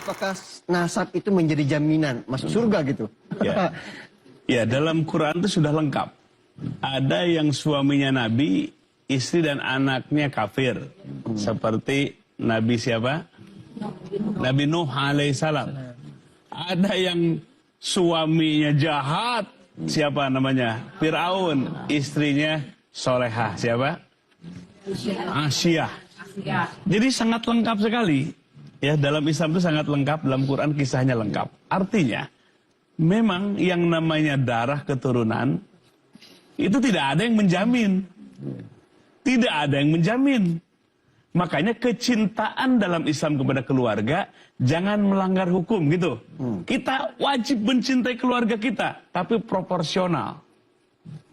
apakah nasab itu menjadi jaminan masuk surga gitu? Ya, ya dalam Quran itu sudah lengkap. Ada yang suaminya Nabi, istri dan anaknya kafir. Seperti Nabi siapa? Nabi Nuh alaihissalam. Ada yang suaminya jahat, siapa namanya? Fir'aun. Istrinya solehah, siapa? Asyah. Jadi sangat lengkap sekali. Ya, dalam Islam itu sangat lengkap, dalam Quran kisahnya lengkap. Artinya, memang yang namanya darah keturunan, itu tidak ada yang menjamin. Tidak ada yang menjamin. Makanya kecintaan dalam Islam kepada keluarga, jangan melanggar hukum gitu. Kita wajib mencintai keluarga kita, tapi proporsional.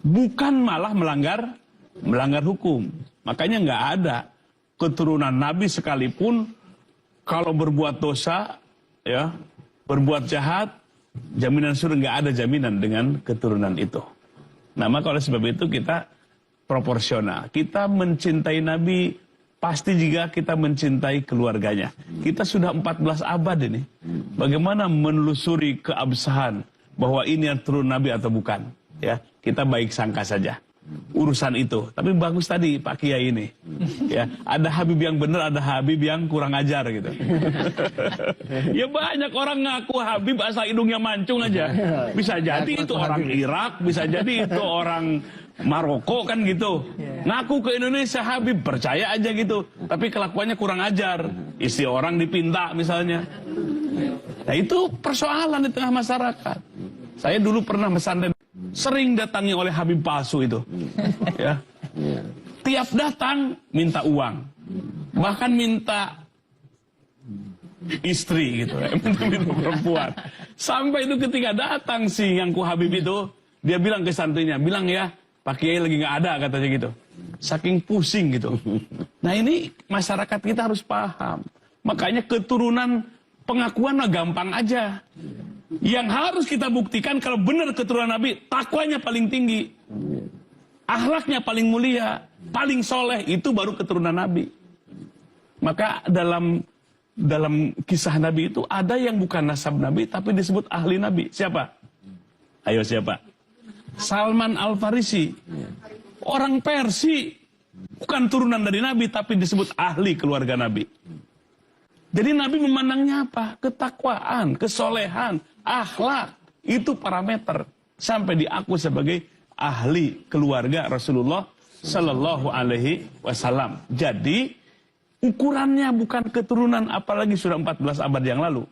Bukan malah melanggar hukum. Makanya nggak ada keturunan Nabi sekalipun, kalau berbuat dosa, ya, berbuat jahat, jaminan surga nggak ada jaminan dengan keturunan itu. Nah, maka oleh sebab itu kita proporsional. Kita mencintai Nabi pasti juga kita mencintai keluarganya. Kita sudah 14 abad ini. Bagaimana menelusuri keabsahan bahwa ini yang turun Nabi atau bukan? Ya, kita baik sangka saja urusan itu. Tapi bagus tadi Pak Kiai ini. Ya, ada Habib yang benar, ada Habib yang kurang ajar gitu. Ya banyak orang ngaku Habib asal hidungnya mancung aja. Bisa jadi itu orang Irak, bisa jadi itu orang Maroko kan gitu. Ngaku ke Indonesia Habib, percaya aja gitu. Tapi kelakuannya kurang ajar. Isi orang dipinta misalnya. Nah itu persoalan di tengah masyarakat. Saya dulu pernah pesantren, sering datangi oleh Habib palsu itu. Ya. Tiap datang minta uang. Bahkan minta istri gitu. Minta perempuan. Sampai itu ketika datang si Ngangku Habib itu, dia bilang ke santrinya, bilang ya, Pak Kiai lagi nggak ada katanya gitu. Saking pusing gitu. Nah ini masyarakat kita harus paham. Makanya keturunan pengakuan mah gampang aja. Yang harus kita buktikan kalau benar keturunan Nabi, takwanya paling tinggi, akhlaknya paling mulia, paling soleh, itu baru keturunan Nabi. Maka dalam kisah Nabi itu ada yang bukan nasab Nabi tapi disebut ahli Nabi. Siapa? Ayo siapa? Salman Al-Farisi. Orang Persia, bukan turunan dari Nabi tapi disebut ahli keluarga Nabi. Jadi Nabi memandangnya apa? Ketakwaan, kesolehan, akhlak. Itu parameter. Sampai diaku sebagai ahli keluarga Rasulullah Sallallahu Alaihi Wasallam. Jadi ukurannya bukan keturunan, apalagi sudah 14 abad yang lalu.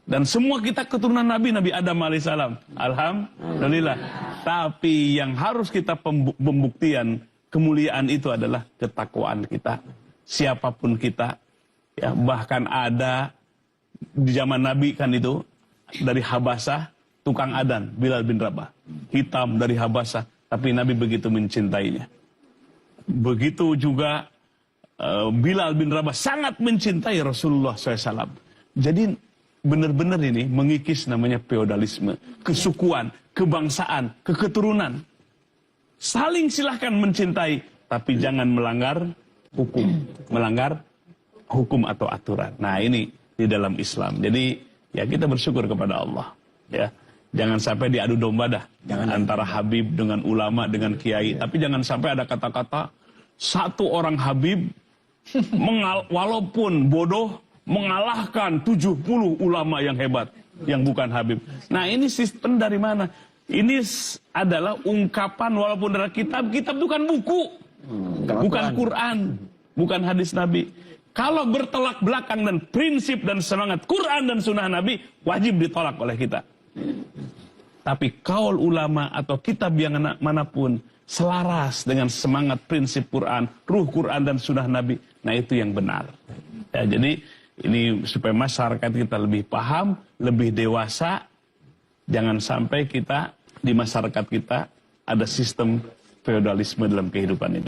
Dan semua kita keturunan Nabi, Nabi Adam alaihissalam. Alhamdulillah. Tapi yang harus kita pembuktian kemuliaan itu adalah ketakwaan kita. Siapapun kita. Ya, bahkan ada di zaman Nabi kan itu, dari Habasah, tukang adan, Bilal bin Rabah. Hitam dari Habasah, tapi Nabi begitu mencintainya. Begitu juga Bilal bin Rabah sangat mencintai Rasulullah SAW. Jadi benar-benar ini mengikis namanya feodalisme, kesukuan, kebangsaan, keketurunan. Saling silahkan mencintai, tapi jangan melanggar hukum, melanggar hukum atau aturan. Nah ini di dalam Islam. Jadi ya kita bersyukur kepada Allah. Ya, jangan sampai diadu domba dah. Jangan antara Habib dengan ulama dengan kiai. Tapi jangan sampai ada kata-kata satu orang Habib walaupun bodoh mengalahkan 70 ulama yang hebat yang bukan Habib. Nah ini sistem dari mana? Ini adalah ungkapan walaupun dari kitab itu kan buku, bukan Quran, bukan hadis Nabi. Kalau bertolak belakang dan prinsip dan semangat Quran dan sunnah Nabi, wajib ditolak oleh kita. Tapi kaul ulama atau kitab yang manapun selaras dengan semangat prinsip Quran, ruh Quran dan sunnah Nabi, nah itu yang benar. Ya, jadi ini supaya masyarakat kita lebih paham, lebih dewasa, jangan sampai kita di masyarakat kita ada sistem feodalisme dalam kehidupan ini.